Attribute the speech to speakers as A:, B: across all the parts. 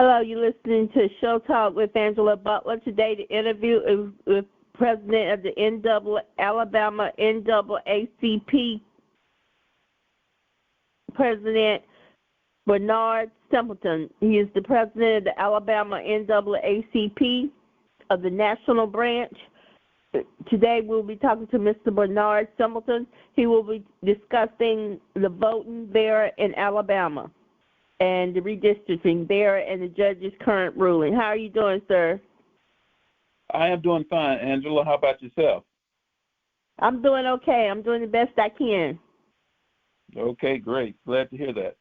A: Hello, you're listening to Show Talk with Angela Butler. Today, the interview is with President of the Alabama NAACP, President Bernard Simpleton. He is the president of the Alabama NAACP of the national branch. Today, we'll be talking to Mr. Bernard Simpleton. He will be discussing the voting there in Alabama and the redistricting there and the judge's current ruling. How are you doing, sir?
B: I am doing fine, Angela. How about yourself?
A: I'm doing okay. I'm doing the best I can.
B: Okay, great. Glad to hear that.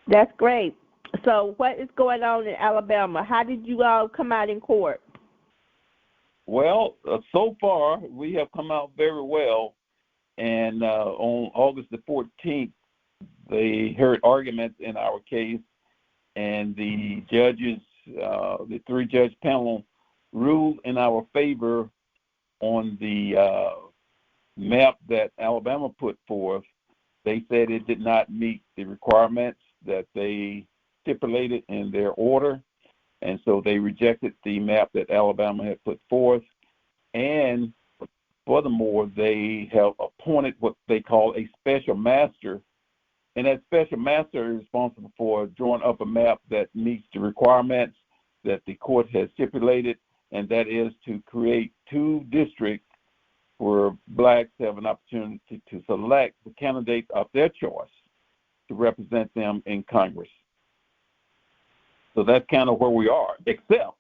A: That's great. So what is going on in Alabama? How did you all come out in court?
B: Well, so far, we have come out very well. And on August the 14th, they heard arguments in our case, and the judges, the three-judge panel, ruled in our favor on the map that Alabama put forth. They said it did not meet the requirements that they stipulated in their order, and so they rejected the map that Alabama had put forth. And furthermore, they have appointed what they call a special master, and that special master is responsible for drawing up a map that meets the requirements that the court has stipulated, and that is to create two districts where blacks have an opportunity to select the candidate of their choice to represent them in Congress. So that's kind of where we are, except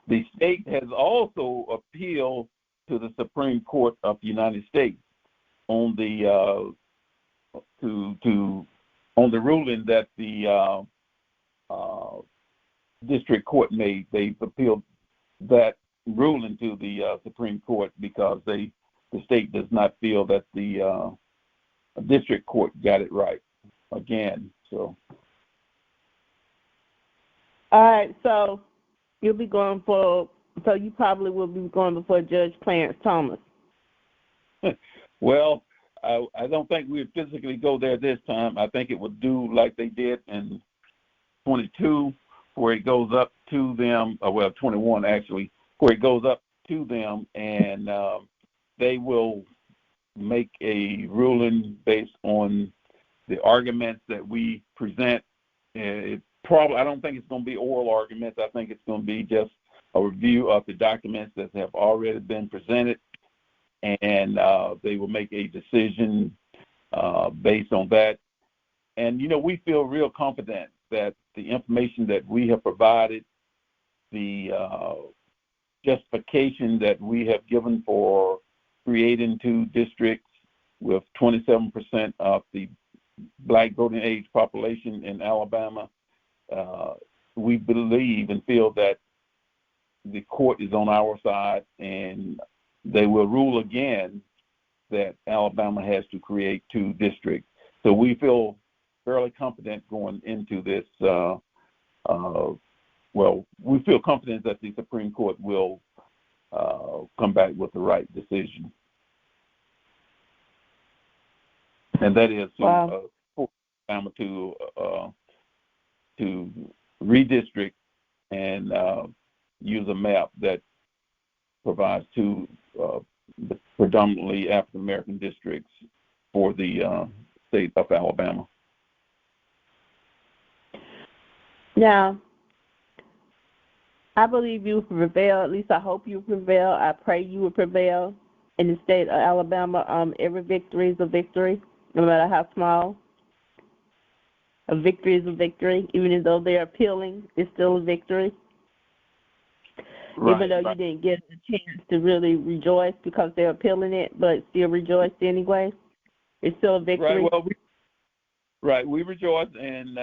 B: the state has also appealed to the Supreme Court of the United States on the on the ruling that the district court made. They've appealed that ruling to the Supreme Court because the state does not feel that the district court got it right again. So.
A: All right. So you'll be going for. So you probably will be going before Judge Clarence Thomas.
B: Well, I don't think we'd physically go there this time. I think it would do like they did in 22, where it goes up to them, 21 actually, where it goes up to them, and they will make a ruling based on the arguments that we present. I don't think it's going to be oral arguments. I think it's going to be just a review of the documents that have already been presented, and they will make a decision based on that. And, we feel real confident that the information that we have provided, the justification that we have given for creating two districts with 27% of the black voting age population in Alabama, we believe and feel that the court is on our side, and they will rule again that Alabama has to create two districts. So we feel fairly confident going into this. We feel confident that the Supreme Court will come back with the right decision. And that is to force Alabama to redistrict and use a map that provides two predominantly African American districts for the state of Alabama.
A: Now, I believe you will prevail. At least I hope you prevail. I pray you will prevail in the state of Alabama. Every victory is a victory, no matter how small. A victory is a victory. Even though they're appealing, it's still a victory. Even though you didn't get a chance to really rejoice because they're appealing it, but still rejoice anyway. It's still a victory.
B: Right. Well, we rejoice, and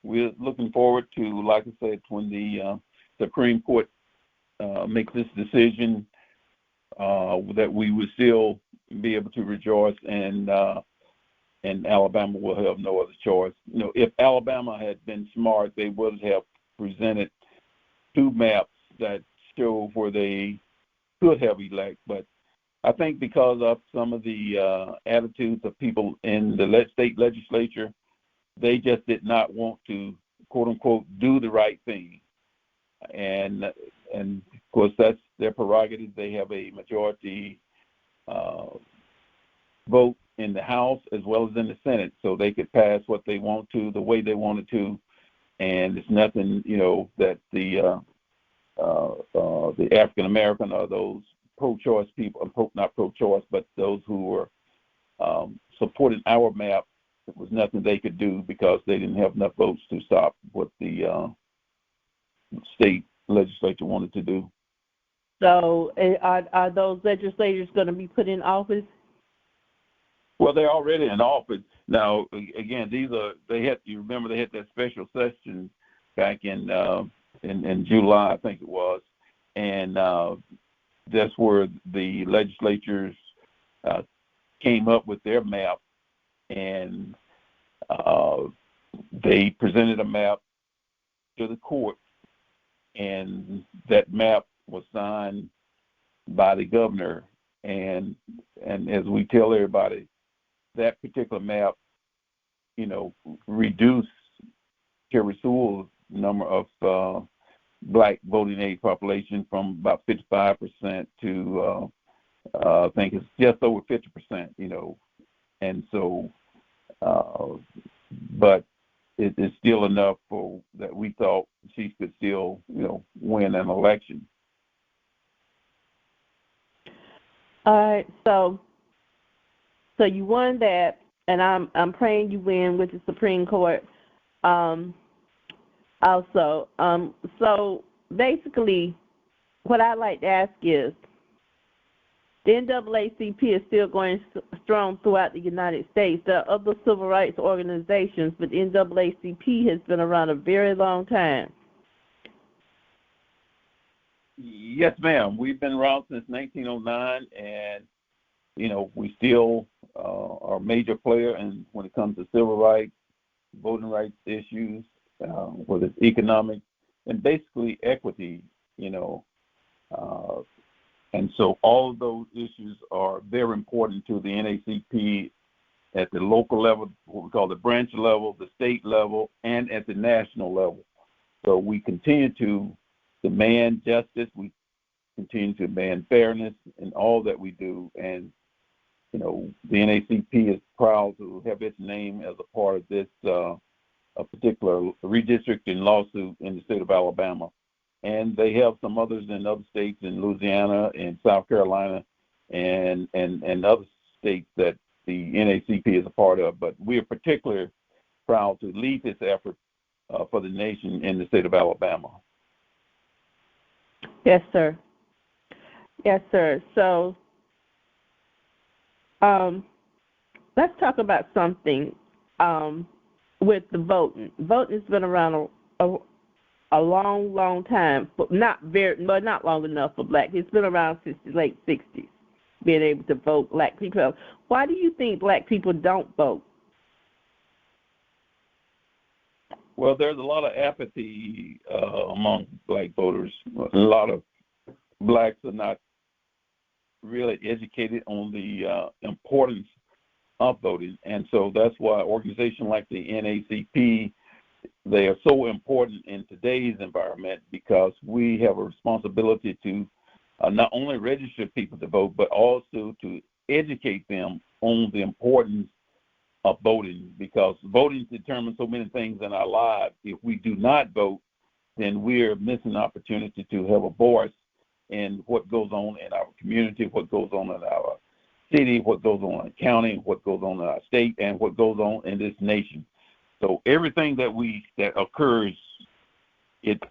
B: we're looking forward to, like I said, when the Supreme Court makes this decision, that we will still be able to rejoice, and Alabama will have no other choice. If Alabama had been smart, they would have presented two maps that show where they could have elect. But I think because of some of the attitudes of people in the state legislature, they just did not want to, quote unquote, do the right thing. And of course, that's their prerogative. They have a majority vote in the House as well as in the Senate, so they could pass what they want to, the way they wanted to, and it's nothing, that the African American or those pro-choice people, not pro-choice, but those who were supporting our map, it was nothing they could do because they didn't have enough votes to stop what the state legislature wanted to do.
A: So are those legislators going to be put in office?
B: Well, they're already in office. Now, again, they had that special session back in July, I think it was, and that's where the legislatures came up with their map, and they presented a map to the court, and that map was signed by the governor, and as we tell everybody, that particular map, reduced Terry Sewell's number of black voting age population from about 55% to I think it's just over 50%, and so, but it's still enough for that we thought she could still, win an election.
A: All right, so you won that, and I'm praying you win with the Supreme Court. Also, so basically, what I'd like to ask is, the NAACP is still going strong throughout the United States. There are other civil rights organizations, but the NAACP has been around a very long time.
B: Yes, ma'am. We've been around since 1909, and we still are a major player in when it comes to civil rights, voting rights issues, whether it's economic, and basically equity, and so all of those issues are very important to the NAACP at the local level, what we call the branch level, the state level, and at the national level. So we continue to demand justice. We continue to demand fairness in all that we do. And, the NAACP is proud to have its name as a part of this a particular redistricting lawsuit in the state of Alabama. And they have some others in other states, in Louisiana and South Carolina and other states that the NAACP is a part of. But we are particularly proud to lead this effort for the nation in the state of Alabama.
A: Yes, sir. Yes, sir. So let's talk about something with the voting. Voting has been around a long, long time, but not long enough for black. It's been around since the late 60s, being able to vote, black people. Why do you think black people don't vote?
B: Well, there's a lot of apathy among black voters. A lot of blacks are not really educated on the importance of voting, and so that's why organizations like the NAACP, they are so important in today's environment, because we have a responsibility to not only register people to vote, but also to educate them on the importance of voting, because voting determines so many things in our lives. If we do not vote, then we're missing an opportunity to have a voice in what goes on in our community, what goes on in our city, what goes on in the county, what goes on in our state, and what goes on in this nation. So everything that occurs, it's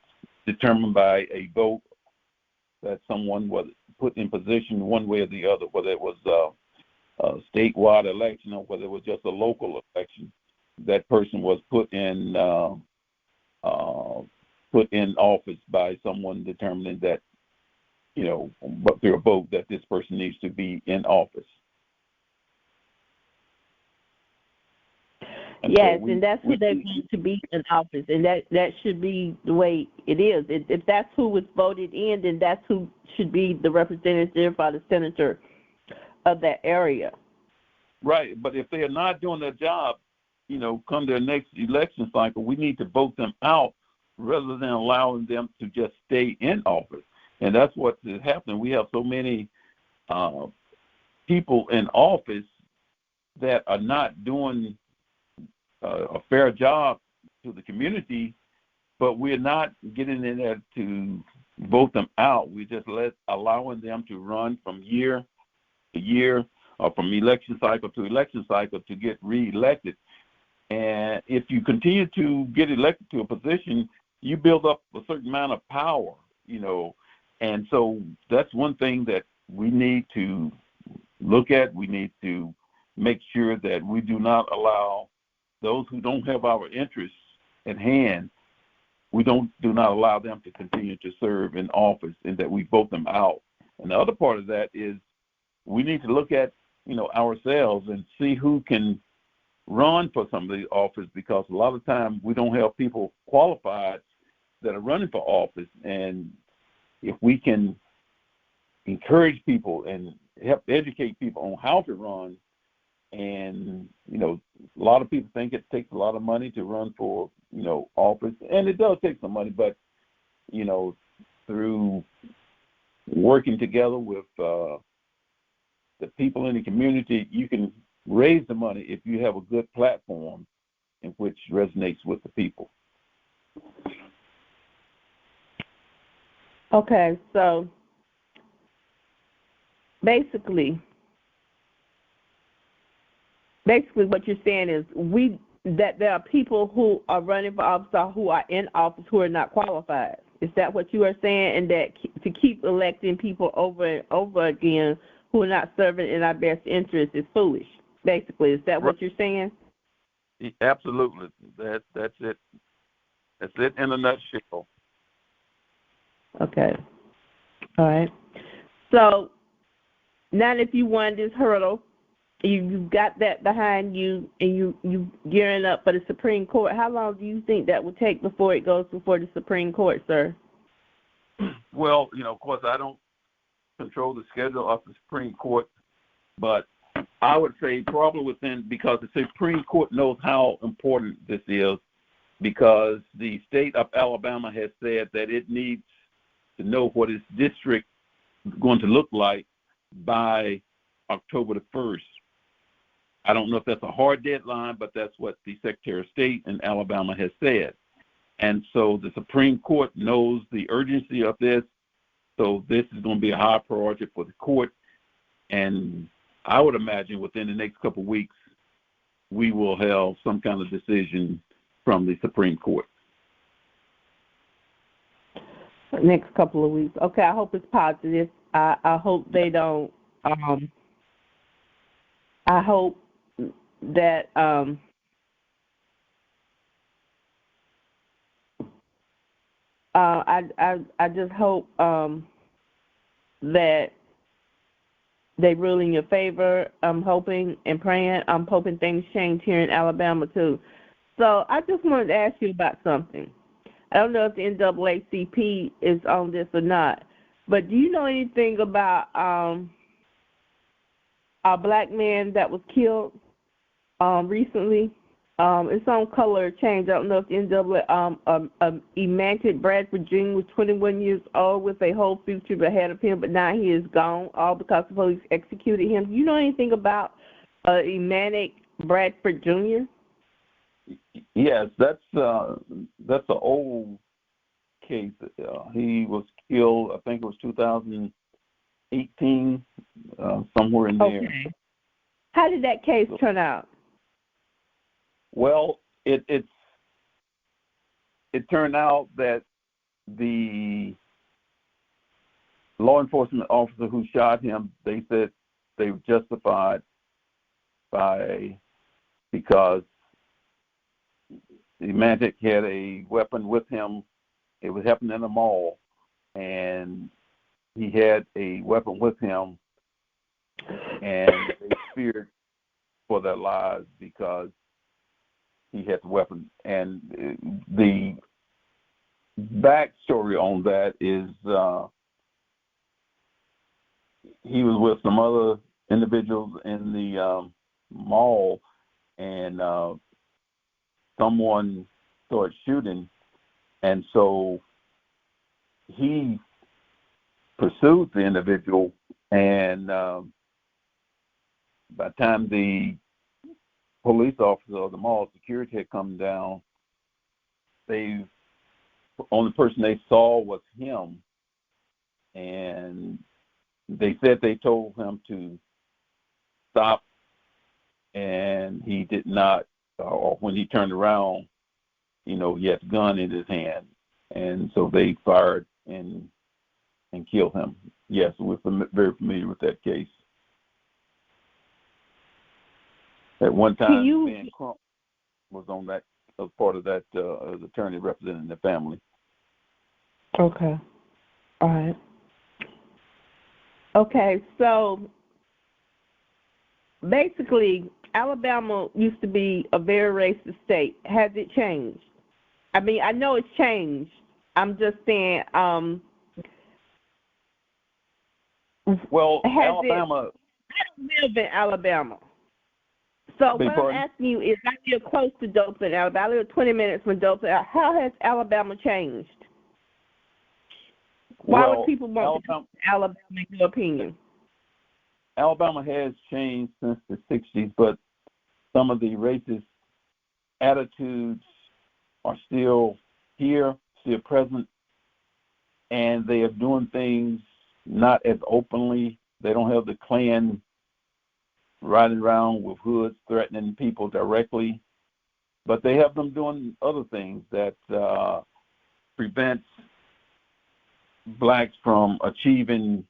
B: determined by a vote that someone was put in position one way or the other, whether it was a statewide election or whether it was just a local election. That person was put in office by someone determining that, but through a vote, that this person needs to be in office. And
A: yes, and that's who they need to be in office, and that should be the way it is. If that's who was voted in, then that's who should be the representative or the senator of that area.
B: Right, but if they are not doing their job, come their next election cycle, we need to vote them out rather than allowing them to just stay in office. And that's what is happening. We have so many people in office that are not doing a fair job to the community, but we're not getting in there to vote them out. We just allowing them to run from year to year or from election cycle to election cycle to get reelected. And if you continue to get elected to a position, you build up a certain amount of power, And so that's one thing that we need to look at. We need to make sure that we do not allow those who don't have our interests at hand, we do not allow them to continue to serve in office, and that we vote them out. And the other part of that is we need to look at, ourselves and see who can run for some of these office, because a lot of times we don't have people qualified that are running for office. And if we can encourage people and help educate people on how to run, and, a lot of people think it takes a lot of money to run for, office, and it does take some money, but, through working together with the people in the community, you can raise the money if you have a good platform in which resonates with the people.
A: Okay, so basically what you're saying is that there are people who are running for office or who are in office who are not qualified. Is that what you are saying? And that to keep electing people over and over again who are not serving in our best interest is foolish, basically. Is that what you're saying?
B: Absolutely. That's it. That's it in a nutshell.
A: Okay. All right. So now if you won this hurdle, you've got that behind you, and you gearing up for the Supreme Court, how long do you think that would take before it goes before the Supreme Court, sir?
B: Well, of course, I don't control the schedule of the Supreme Court, but I would say probably because the Supreme Court knows how important this is, because the state of Alabama has said that it needs to know what its district is going to look like by October the 1st. I don't know if that's a hard deadline, but that's what the Secretary of State in Alabama has said. And so the Supreme Court knows the urgency of this, so this is going to be a high priority for the court. And I would imagine within the next couple of weeks, we will have some kind of decision from the Supreme Court.
A: Next couple of weeks. Okay, I hope it's positive. I hope they don't. I hope that I just hope that they rule in your favor. I'm hoping and praying. I'm hoping things change here in Alabama too. So I just wanted to ask you about something. I don't know if the NAACP is on this or not, but do you know anything about a black man that was killed recently? It's on color change. I don't know if the NAACP, Emanted Bradford Jr. was 21 years old with a whole future ahead of him, but now he is gone, all because the police executed him. Do you know anything about Emanted Bradford Jr.?
B: Yes, that's an old case. He was killed, I think it was 2018, somewhere in there.
A: Okay. How did that case turn out?
B: Well, it turned out that the law enforcement officer who shot him, they said they were justified because the Emantic had a weapon with him. It was happening in a mall, and he had a weapon with him, and they feared for their lives because he had the weapon. And the backstory on that is he was with some other individuals in the mall, and someone started shooting, and so he pursued the individual, and by the time the police officer or the mall security had come down, the only person they saw was him, and they said they told him to stop, and he did not, or when he turned around, he had a gun in his hand, and so they fired and killed him. Yes, we're very familiar with that case. At one time, Ben Crump was on that, as part of that as attorney representing the family.
A: Okay. All right. Okay, so basically, Alabama used to be a very racist state. Has it changed? I mean, I know it's changed. I'm just saying,
B: well, Alabama.
A: I don't live in Alabama. So what I'm asking you is, I live close to Dothan, Alabama. I live 20 minutes from Dothan. How has Alabama changed? Why would people want to Alabama, in your opinion?
B: Alabama has changed since the 60s, but some of the racist attitudes are still here, still present, and they are doing things not as openly. They don't have the Klan riding around with hoods threatening people directly, but they have them doing other things that prevents blacks from achieving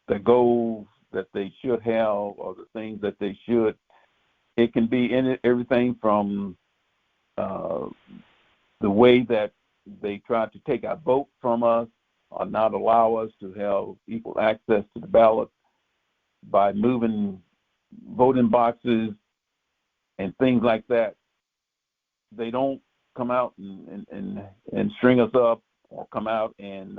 B: the goals that they should have, or the things that they should. It can be in everything from the way that they try to take our vote from us, or not allow us to have equal access to the ballot by moving voting boxes and things like that. They don't come out and string us up, or come out and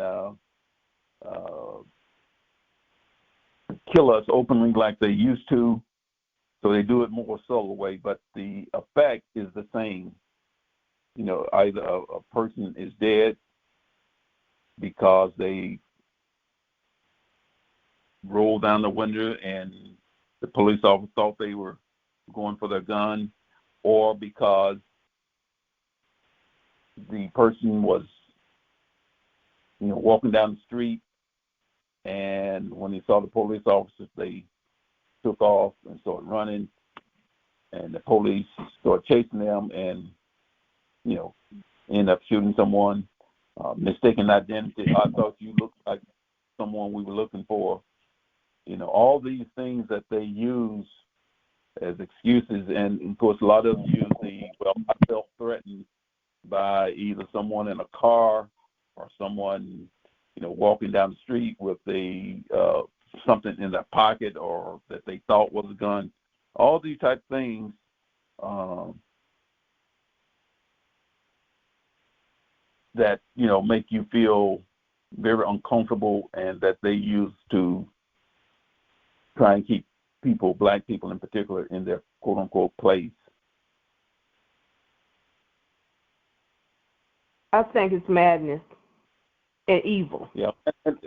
B: kill us openly like they used to. So they do it more subtle way, but the effect is the same. Either a person is dead because they rolled down the window and the police officer thought they were going for their gun, or because the person was, walking down the street, and when they saw the police officers, they took off and started running, and the police started chasing them, and end up shooting someone, mistaken identity. I thought you looked like someone we were looking for. All these things that they use as excuses, and of course a lot of them use I felt threatened by either someone in a car or someone, walking down the street with something in their pocket, or that they thought was a gun. All these type of things that, make you feel very uncomfortable, and that they use to try and keep people, black people in particular, in their quote-unquote place.
A: I think it's madness and evil.
B: Yeah,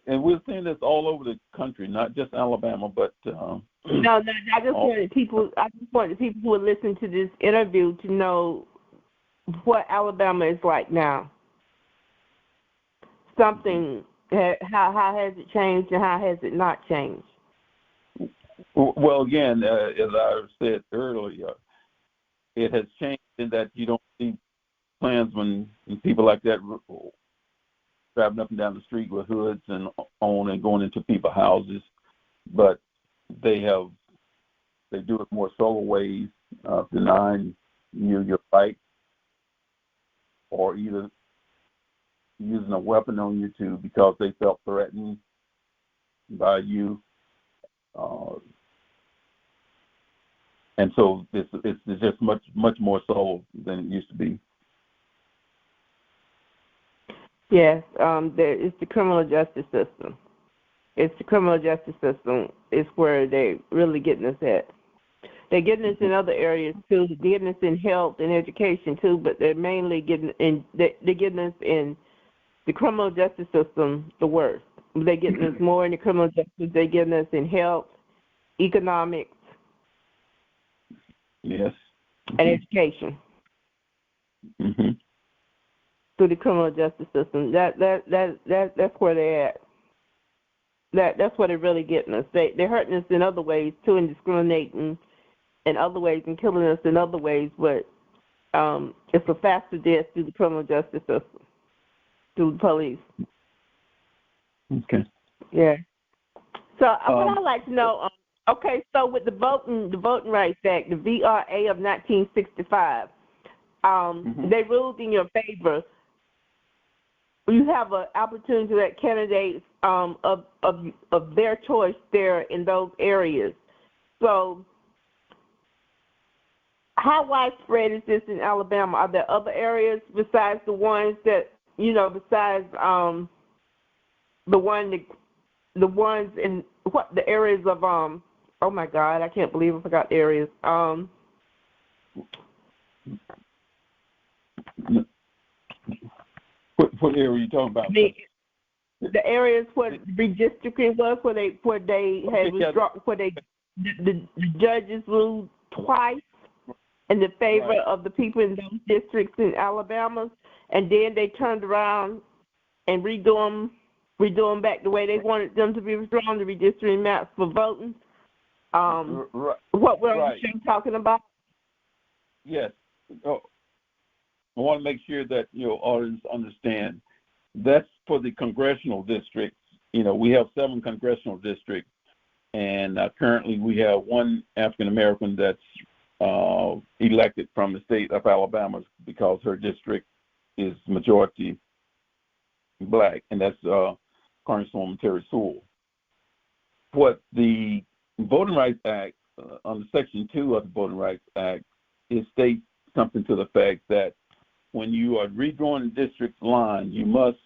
B: and we're seeing this all over the country, not just Alabama, but
A: no. I just wanted people who are listening to this interview to know what Alabama is like now. Something. How has it changed, and how has it not changed?
B: Well, again, as I said earlier, it has changed in that you don't see Klansmen and people like that driving up and down the street with hoods and going into people's houses, but they do it more subtle ways, denying you your right, or either using a weapon on you because they felt threatened by you. And so it's just much more subtle than it used to be.
A: Yes, it's the criminal justice system. It's the criminal justice system is where they're really getting us at. They're getting us in other areas too. They're getting us in health and education too, but they're mainly getting in. They're getting us in the criminal justice system the worst. They're getting us more in the criminal justice. They're getting us in health, economics,
B: yes,
A: and education through the criminal justice system. That's where they're at. That's where they're really getting us. They're hurting us in other ways too, and discriminating in other ways and killing us in other ways. But it's a faster death through the criminal justice system, through the police.
B: Okay.
A: Yeah. So what I'd like to know, okay, so with the Voting Rights Act, the VRA of 1965, they ruled in your favor. You have an opportunity that candidates of their choice there in those areas. So how widespread is this in Alabama? Are there other areas besides the ones that, besides the ones in what the areas of oh my God, I can't believe I forgot the areas.
B: What area are you talking about?
A: The areas where redistricting was, where they had withdrawn, where the judges ruled twice in the favor of the people in those districts in Alabama, and then they turned around and redo them back the way they wanted them to be withdrawn, the redistricting maps for voting. What we're talking about?
B: Yes. I want to make sure that your audience understand. That's for the congressional districts. We have 7 congressional districts, and currently we have one African American that's elected from the state of Alabama because her district is majority black, and that's Congresswoman Terry Sewell. What the Voting Rights Act, under Section 2 of the Voting Rights Act, it states something to the fact that when you are redrawing the district line, you must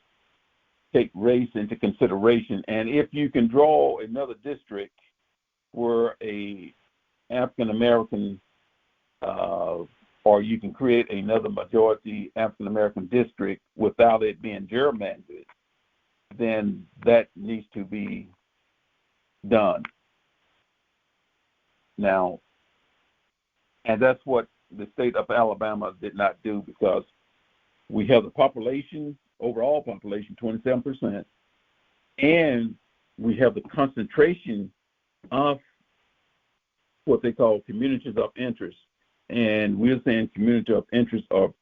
B: take race into consideration. And if you can draw another district where a African American, or you can create another majority African American district without it being gerrymandered, then that needs to be done. Now, and that's what the state of Alabama did not do, because we have the population, overall population, 27%, and we have the concentration of what they call communities of interest. And we're saying community of interest are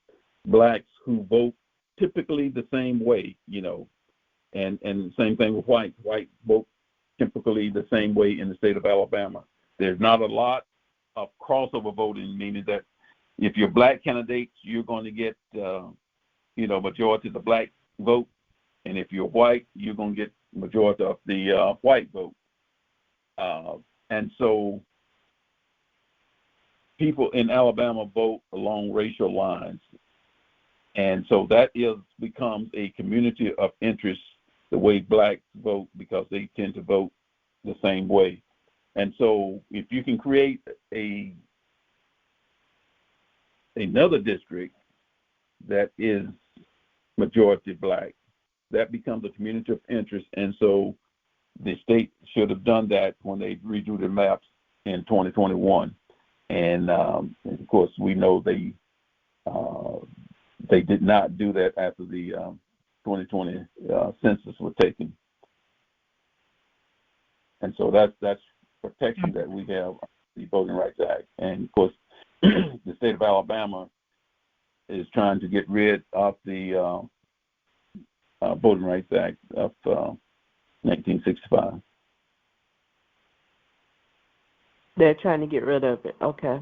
B: blacks who vote typically the same way, and the same thing with whites. White vote typically the same way in the state of Alabama. There's not a lot of crossover voting, meaning that if you're black candidates, you're going to get, majority of the black vote. And if you're white, you're going to get majority of the white vote. And so people in Alabama vote along racial lines. And so that becomes a community of interest, the way blacks vote, because they tend to vote the same way. And so if you can create another district that is majority black, that becomes a community of interest. And so the state should have done that when they redrew the maps in 2021. And of course, we know they did not do that after the 2020 census was taken. And so that's protection that we have, the Voting Rights Act. And of course, the state of Alabama is trying to get rid of the Voting Rights Act of 1965.
A: They're trying to get rid of it. Okay.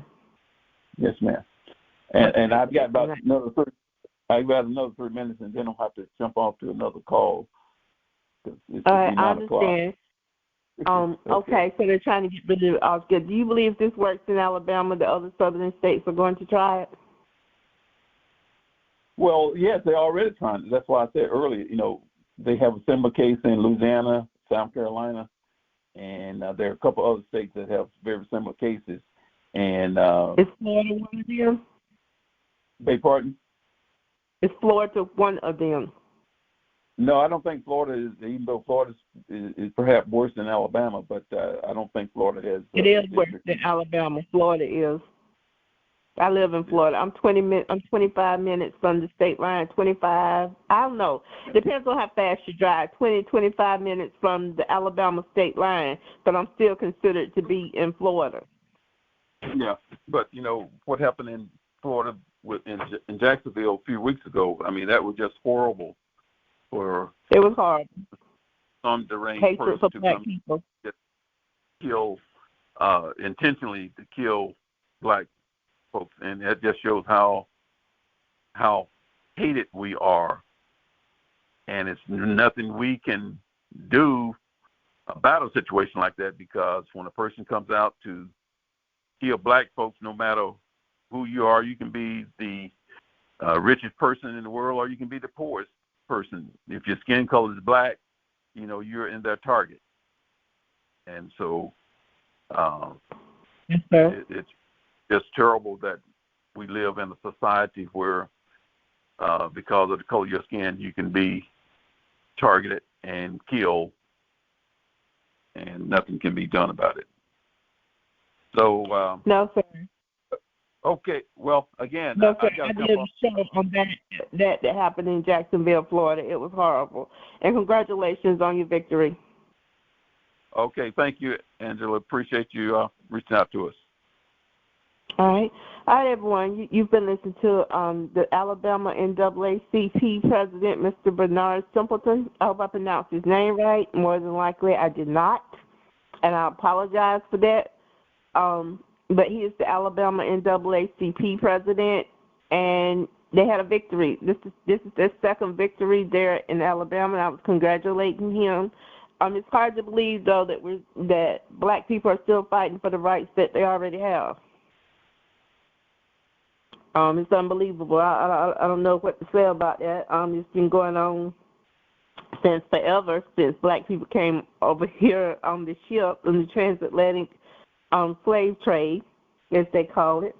B: Yes, ma'am. And I've got about another 3 minutes, and then I'll have to jump off to another call.
A: All right, I understand. Okay, so they're trying to get rid of it altogether. Do you believe this works in Alabama? The other southern states are going to try it?
B: Well, yes, they're already trying it. That's why I said earlier, they have a similar case in Louisiana, South Carolina, and there are a couple other states that have very similar cases. And
A: is Florida one of them?
B: beg pardon?
A: Is Florida one of them?
B: No, I don't think Florida is, even though Florida is perhaps worse than Alabama, but I don't think Florida has.
A: It is worse than Alabama. Florida is. I live in Florida. I'm 25 minutes from the state line. 25. I don't know. Depends on how fast you drive. 25 minutes from the Alabama state line, but I'm still considered to be in Florida.
B: Yeah, but what happened in Florida in Jacksonville a few weeks ago? I mean, that was just horrible.
A: It was horrible.
B: Some deranged
A: Hatred
B: person
A: for black people.
B: Kill intentionally to kill black folks, and that just shows how hated we are, and it's nothing we can do about a situation like that, because when a person comes out to kill black folks, no matter who you are, you can be the richest person in the world or you can be the poorest person. If your skin color is black, you're in their target. And so it's just terrible that we live in a society where because of the color of your skin, you can be targeted and killed, and nothing can be done about it. So
A: no, sir.
B: Okay. Well, again,
A: no, sir. I did a show on that happened in Jacksonville, Florida. It was horrible. And congratulations on your victory.
B: Okay. Thank you, Angela. Appreciate you reaching out to us.
A: All right, everyone. You've been listening to the Alabama NAACP president, Mr. Bernard Simpleton. I hope I pronounced his name right. More than likely, I did not, and I apologize for that. But he is the Alabama NAACP president, and they had a victory. This is their second victory there in Alabama, and I was congratulating him. It's hard to believe, though, that black people are still fighting for the rights that they already have. It's unbelievable. I don't know what to say about that. It's been going on since forever, since black people came over here on the ship, on the transatlantic slave trade, as they call it.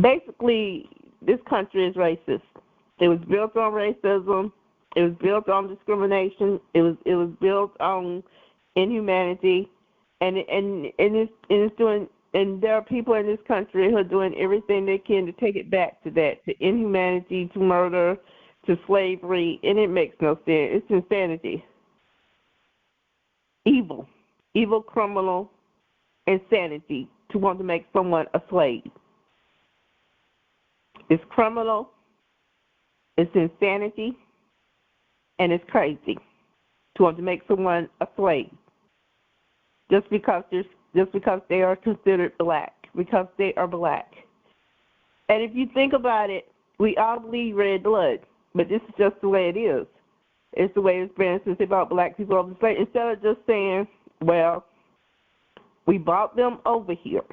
A: Basically, this country is racist. It was built on racism. It was built on discrimination. It was built on inhumanity, and it's doing. And there are people in this country who are doing everything they can to take it back to that, to inhumanity, to murder, to slavery, and it makes no sense. It's insanity. Evil criminal insanity to want to make someone a slave. It's criminal, it's insanity, and it's crazy to want to make someone a slave just because they are considered black, because they are black. And if you think about it, we all bleed red blood, but this is just the way it is. It's the way it's been since they brought black people over the slave. Instead of just saying, well, we brought them over here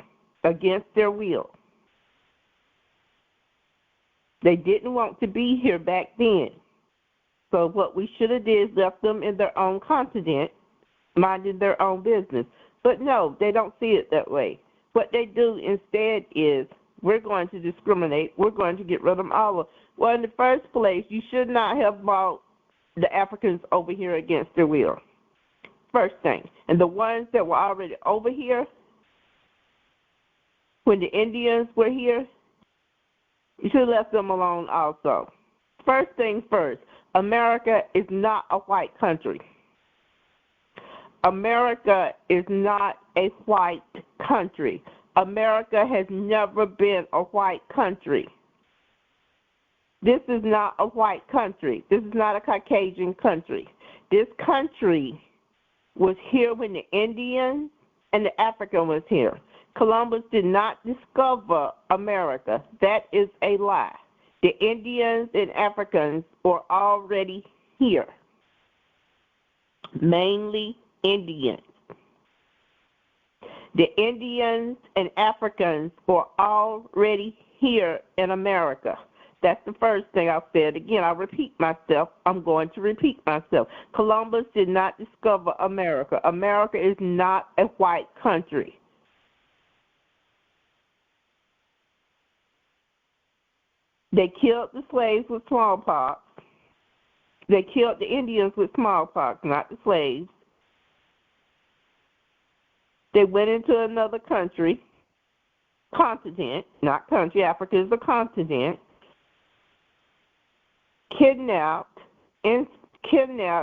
A: against their will. They didn't want to be here back then. So what we should have did is left them in their own continent, minding their own business. But no, they don't see it that way. What they do instead is, we're going to discriminate. We're going to get rid of them all. Well, in the first place, you should not have brought the Africans over here against their will. First thing. And the ones that were already over here, when the Indians were here, you should have left them alone also. First thing first, America is not a white country. America is not a white country. America has never been a white country. This is not a white country. This is not a Caucasian country. This country was here when the Indians and the African was here. Columbus did not discover America. That is a lie. The Indians and Africans were already here, mainly Indians. The Indians and Africans were already here in America. That's the first thing I said. Again, I repeat myself. I'm going to repeat myself. Columbus did not discover America. America is not a white country. They killed the slaves with smallpox. They killed the Indians with smallpox, not the slaves. They went into another continent, not country. Africa is a continent. Kidnapped and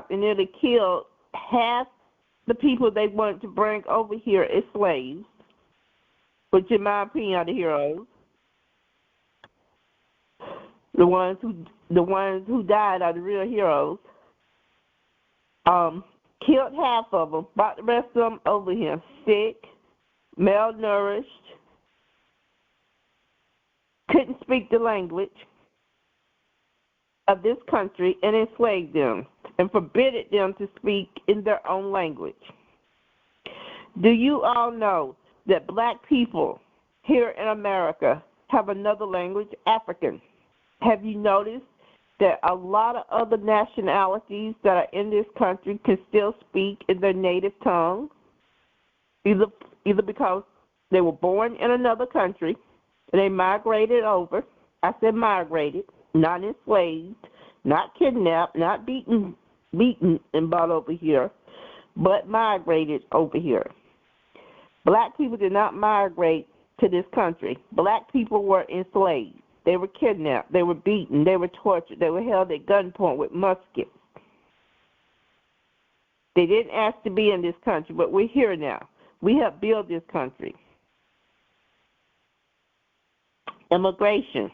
A: nearly killed half the people they wanted to bring over here as slaves, which in my opinion are the heroes. The ones who died are the real heroes. Killed half of them, brought the rest of them over here, sick, malnourished, couldn't speak the language of this country, and enslaved them and forbidden them to speak in their own language. Do you all know that black people here in America have another language, African? Have you noticed that a lot of other nationalities that are in this country can still speak in their native tongue, either because they were born in another country and they migrated over? I said migrated, not enslaved, not kidnapped, not beaten and brought over here, but migrated over here. Black people did not migrate to this country. Black people were enslaved. They were kidnapped. They were beaten. They were tortured. They were held at gunpoint with muskets. They didn't ask to be in this country, but we're here now. We have built this country. Immigration.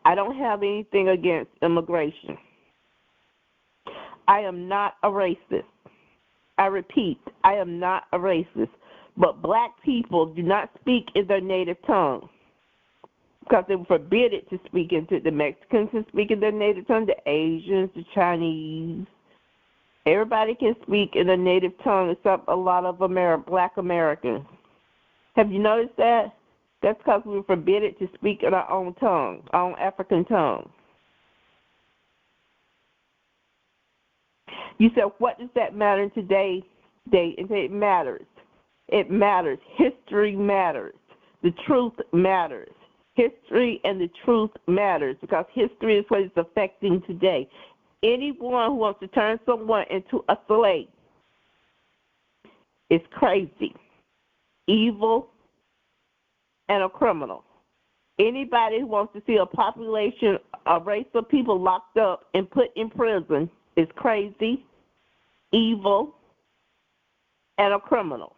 A: I don't have anything against immigration. I am not a racist. I repeat, I am not a racist. But black people do not speak in their native tongue because they were forbidden to speak into the Mexicans can speak in their native tongue, the Asians, the Chinese. Everybody can speak in their native tongue except a lot of black Americans. Have you noticed that? That's because we were forbidden to speak in our own tongue, our own African tongue. You said, what does that matter in today's day? And it matters. It matters. History matters. The truth matters. History and the truth matters because history is what is affecting today. Anyone who wants to turn someone into a slave is crazy, evil, and a criminal. Anybody who wants to see a population, a race of people locked up and put in prison is crazy, evil, and a criminal.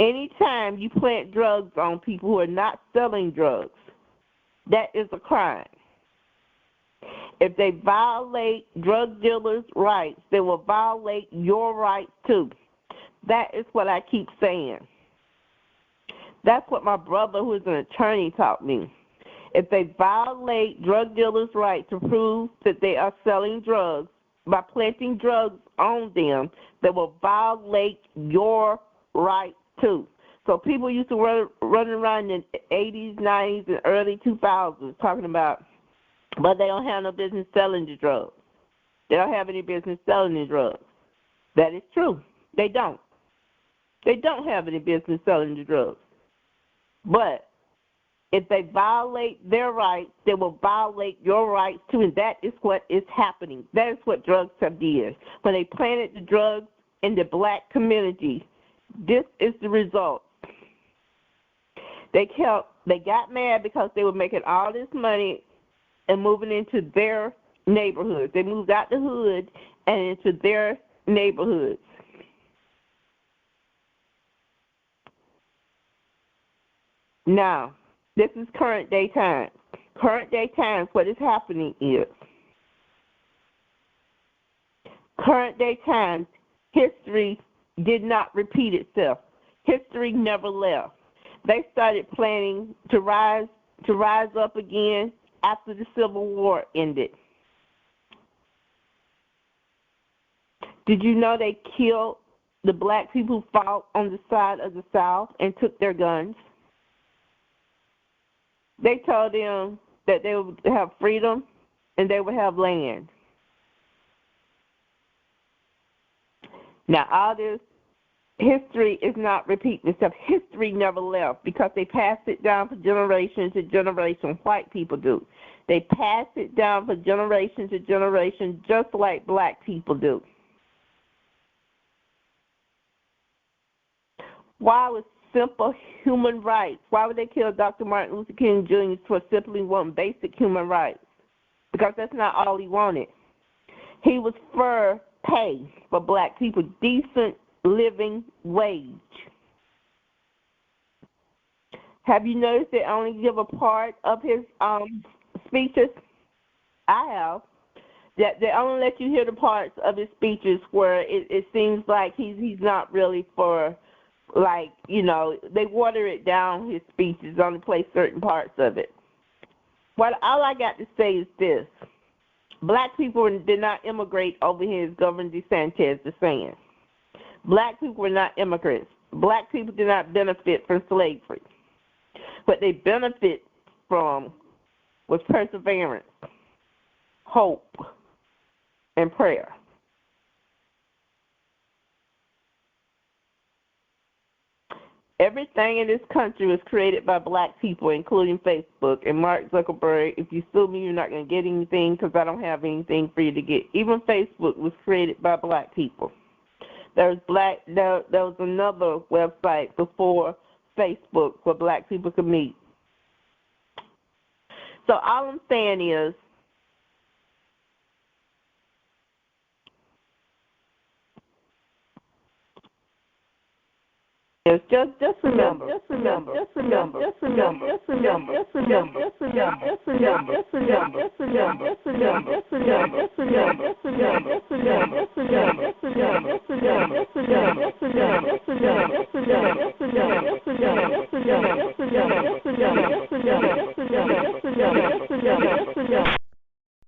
A: Anytime you plant drugs on people who are not selling drugs, that is a crime. If they violate drug dealers' rights, they will violate your rights too. That is what I keep saying. That's what my brother, who is an attorney, taught me. If they violate drug dealers' right to prove that they are selling drugs by planting drugs on them, they will violate your right too. So people used to run around in the 80s, 90s, and early 2000s talking about, but they don't have no business selling the drugs. They don't have any business selling the drugs. That is true. They don't. They don't have any business selling the drugs. But if they violate their rights, they will violate your rights too, and that is what is happening. That is what drugs have did. When they planted the drugs in the black community, this is the result. They got mad because they were making all this money and moving into their neighborhoods. They moved out the hood and into their neighborhoods. Now, this is current day times. Current day times, what is happening is, current day times, history did not repeat itself. History never left. They started planning to rise up again after the Civil War ended. Did you know they killed the black people who fought on the side of the South and took their guns? They told them that they would have freedom and they would have land. Now, all this history is not repeating itself. History never left because they pass it down from generation to generation. White people do. They pass it down from generation to generation just like black people do. Why was simple human rights? Why would they kill Dr. Martin Luther King Jr. for simply wanting basic human rights? Because that's not all he wanted. He was for pay for black people, decent living wage. Have you noticed they only give a part of his speeches? I have. That they only let you hear the parts of his speeches where it seems like he's not really for, like, you know, they water it down, his speeches, only play certain parts of it. Well, all I got to say is this. Black people did not immigrate over here, as Governor DeSantis is saying. Black people were not immigrants. Black people did not benefit from slavery. What they benefit from was perseverance, hope, and prayer. Everything in this country was created by black people, including Facebook. And Mark Zuckerberg, if you sue me, you're not going to get anything because I don't have anything for you to get. Even Facebook was created by black people. There was another website before Facebook where black people could meet. So all I'm saying is, just remember.